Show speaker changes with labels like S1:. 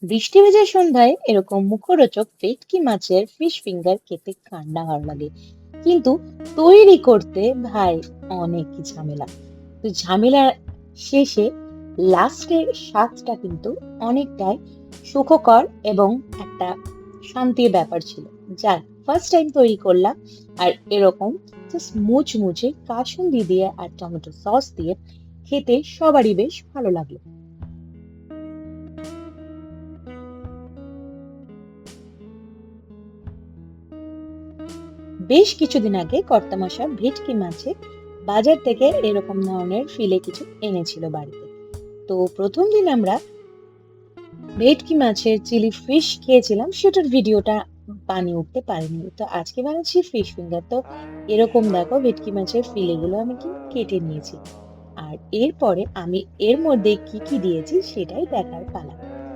S1: বৃষ্টি ভেজা সন্ধ্যায় এরকম মুখরোচক ভেটকি মাছের ফিশ ফিঙ্গার খেতে কার না ভালো লাগে। কিন্তু তৈরি করতে ভাই অনেক ঝামেলা। তো ঝামেলার শেষে লাস্টের স্বাদটা কিন্তু অনেকটাই সুখকর এবং একটা শান্তির ব্যাপার ছিল। যাক, ফার্স্ট টাইম তৈরি করলাম। আর এরকম জাস্ট মুচমুচে কাসুন্দি দিয়ে আর টমেটো সস দিয়ে খেতে সবারই বেশ ভালো লাগলো। বেশ কিছুদিন আগে কর্তামশা ভেটকি মাছে বাজার থেকে এরকম ধরনের ফিলে কিছু এনেছিল বাড়িতে। তো প্রথম দিন আমরা ভেটকি মাছের চিলি ফিশ খেয়েছিলাম, সেটার ভিডিওটা বানিয়ে উঠতে পারিনি। তো আজকে বানাচ্ছি ফিশ ফিঙ্গার। তো এরকম দেখো ভেটকি মাছের ফিলেগুলো আমি কিন্তু কেটে নিয়েছি। আর এরপরে আমি এর মধ্যে কি কি দিয়েছি সেটাই দেখার পালা।